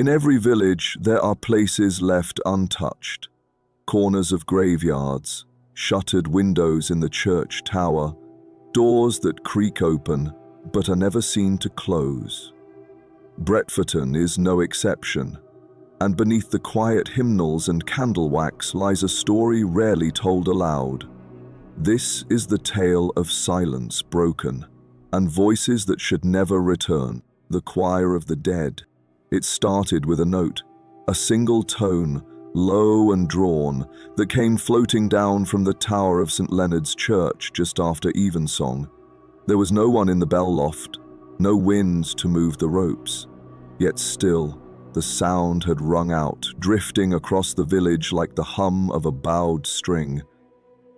In every village, there are places left untouched. Corners of graveyards, shuttered windows in the church tower, doors that creak open but are never seen to close. Bretforton is no exception, and beneath the quiet hymnals and candle wax lies a story rarely told aloud. This is the tale of silence broken, and voices that should never return, the choir of the dead. It started with a note, a single tone, low and drawn, that came floating down from the tower of St. Leonard's Church just after evensong. There was no one in the bell loft, no winds to move the ropes. Yet still, the sound had rung out, drifting across the village like the hum of a bowed string.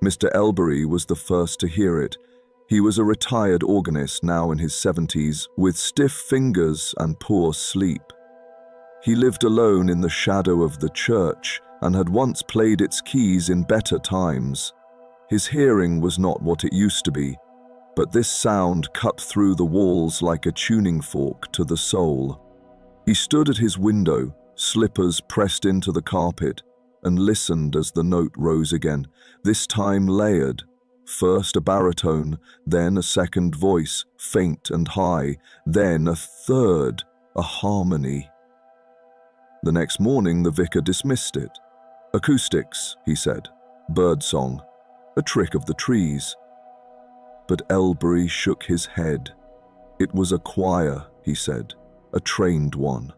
Mr. Elbury was the first to hear it. He was a retired organist now in his 70s, with stiff fingers and poor sleep. He lived alone in the shadow of the church and had once played its keys in better times. His hearing was not what it used to be, but this sound cut through the walls like a tuning fork to the soul. He stood at his window, slippers pressed into the carpet, and listened as the note rose again, this time layered. First a baritone, then a second voice, faint and high, then a third, a harmony. The next morning the vicar dismissed it. Acoustics, he said, birdsong, a trick of the trees. But Elbury shook his head. It was a choir, he said, a trained one.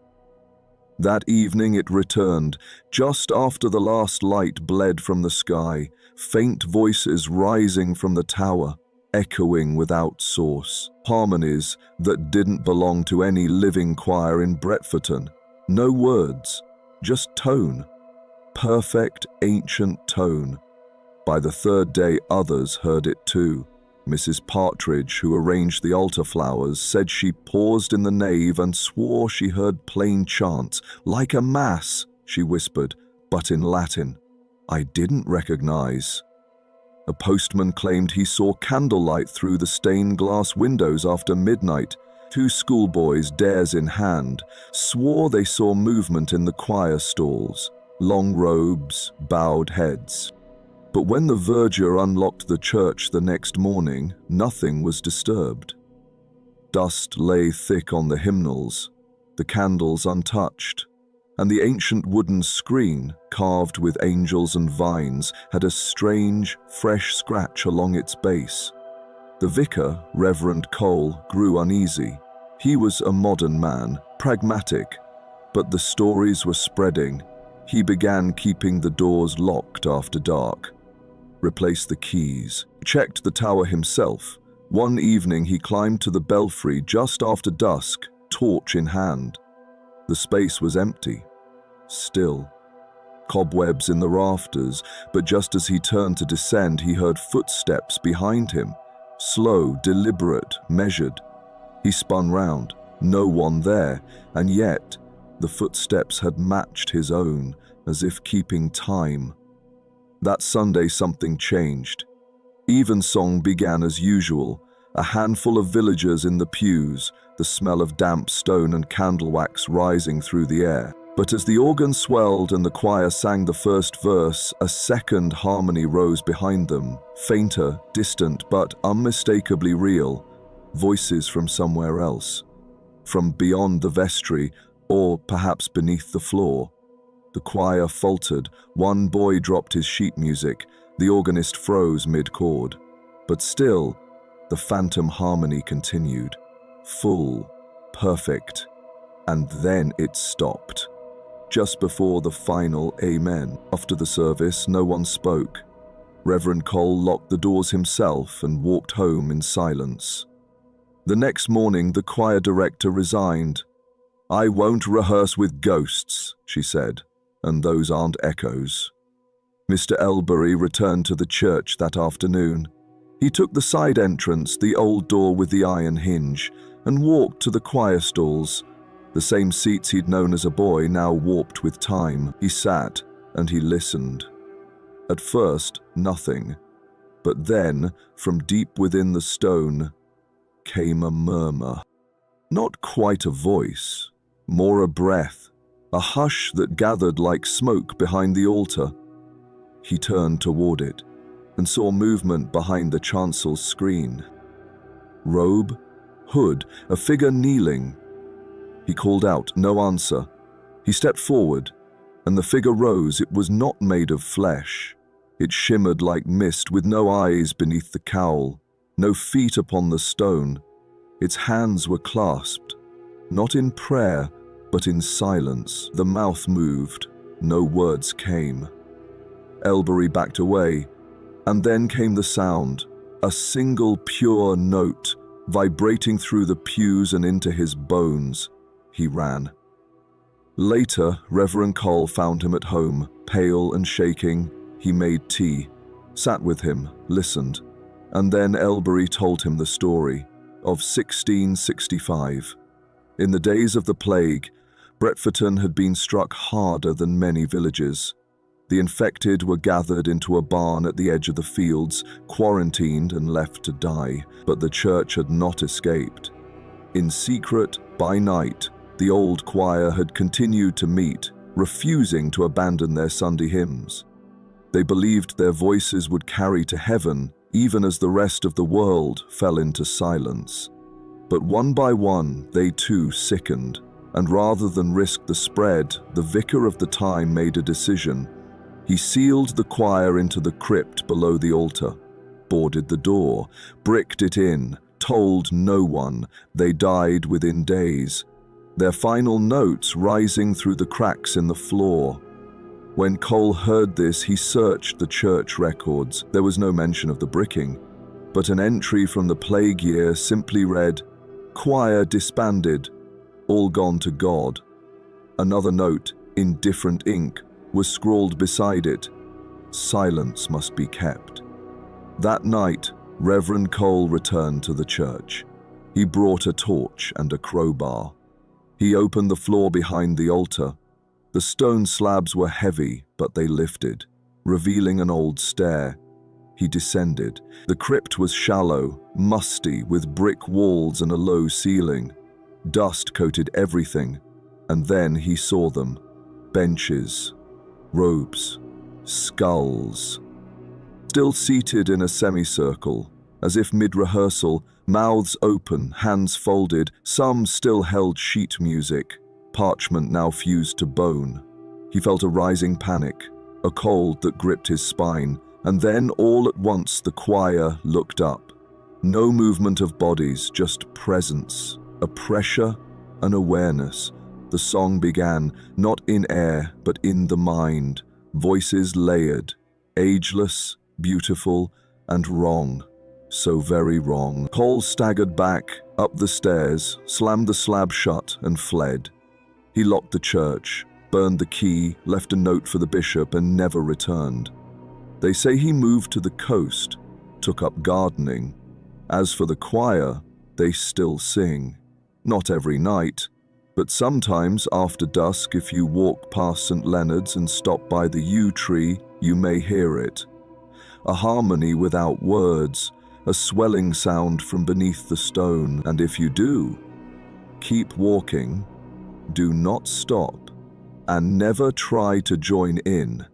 That evening it returned, just after the last light bled from the sky, faint voices rising from the tower, echoing without source, harmonies that didn't belong to any living choir in Bretforton. No words, just tone, perfect ancient tone. By the third day others heard it too. Mrs. Partridge, who arranged the altar flowers, said she paused in the nave and swore she heard plain chants, like a mass, she whispered, but in Latin. I didn't recognize. A postman claimed he saw candlelight through the stained glass windows after midnight. Two schoolboys, dares in hand, swore they saw movement in the choir stalls, long robes, bowed heads. But when the verger unlocked the church the next morning, nothing was disturbed. Dust lay thick on the hymnals, the candles untouched, and the ancient wooden screen, carved with angels and vines, had a strange, fresh scratch along its base. The vicar, Reverend Cole, grew uneasy. He was a modern man, pragmatic, but the stories were spreading. He began keeping the doors locked after dark, replaced the keys, checked the tower himself. One evening he climbed to the belfry just after dusk, torch in hand. The space was empty, still. Cobwebs in the rafters, but just as he turned to descend, he heard footsteps behind him, slow, deliberate, measured. He spun round, no one there, and yet the footsteps had matched his own, as if keeping time. That Sunday something changed. Evensong began as usual, a handful of villagers in the pews, the smell of damp stone and candle wax rising through the air. But as the organ swelled and the choir sang the first verse, a second harmony rose behind them, fainter, distant, but unmistakably real. Voices from somewhere else, from beyond the vestry, or perhaps beneath the floor. The choir faltered, one boy dropped his sheet music, the organist froze mid-chord. But still, the phantom harmony continued, full, perfect, and then it stopped. Just before the final amen. After the service, no one spoke. Reverend Cole locked the doors himself and walked home in silence. The next morning, the choir director resigned. I won't rehearse with ghosts, she said, and those aren't echoes. Mr. Elbury returned to the church that afternoon. He took the side entrance, the old door with the iron hinge, and walked to the choir stalls. The same seats he'd known as a boy, now warped with time. He sat and he listened. At first, nothing. But then, from deep within the stone, came a murmur. Not quite a voice, more a breath, a hush that gathered like smoke behind the altar. He turned toward it and saw movement behind the chancel's screen. Robe, hood, a figure kneeling. He called out, no answer. He stepped forward, and the figure rose. It was not made of flesh. It shimmered like mist, with no eyes beneath the cowl, no feet upon the stone. Its hands were clasped, not in prayer, but in silence. The mouth moved, no words came. Elbury backed away, and then came the sound, a single pure note, vibrating through the pews and into his bones. He ran. Later, Reverend Cole found him at home, pale and shaking. He made tea, sat with him, listened, and then Elbury told him the story of 1665. In the days of the plague, Bretforton had been struck harder than many villages. The infected were gathered into a barn at the edge of the fields, quarantined and left to die, but the church had not escaped. In secret, by night, the old choir had continued to meet, refusing to abandon their Sunday hymns. They believed their voices would carry to heaven, even as the rest of the world fell into silence. But one by one, they too sickened, and rather than risk the spread, the vicar of the time made a decision. He sealed the choir into the crypt below the altar, boarded the door, bricked it in, told no one. They died within days, their final notes rising through the cracks in the floor. When Cole heard this, he searched the church records. There was no mention of the bricking, but an entry from the plague year simply read, "Choir disbanded, all gone to God." Another note, in different ink, was scrawled beside it, "Silence must be kept." That night, Reverend Cole returned to the church. He brought a torch and a crowbar. He opened the floor behind the altar. The stone slabs were heavy, but they lifted, revealing an old stair. He descended. The crypt was shallow, musty, with brick walls and a low ceiling. Dust coated everything, and then he saw them. Benches, robes, skulls. Still seated in a semicircle, as if mid-rehearsal, mouths open, hands folded, some still held sheet music, parchment now fused to bone. He felt a rising panic, a cold that gripped his spine, and then all at once the choir looked up. No movement of bodies, just presence, a pressure, an awareness. The song began, not in air, but in the mind. Voices layered, ageless, beautiful, and wrong. So very wrong. Cole staggered back, up the stairs, slammed the slab shut, and fled. He locked the church, burned the key, left a note for the bishop, and never returned. They say he moved to the coast, took up gardening. As for the choir, they still sing. Not every night, but sometimes after dusk, if you walk past St. Leonard's and stop by the yew tree, you may hear it. A harmony without words, a swelling sound from beneath the stone, and if you do, keep walking, do not stop, and never try to join in.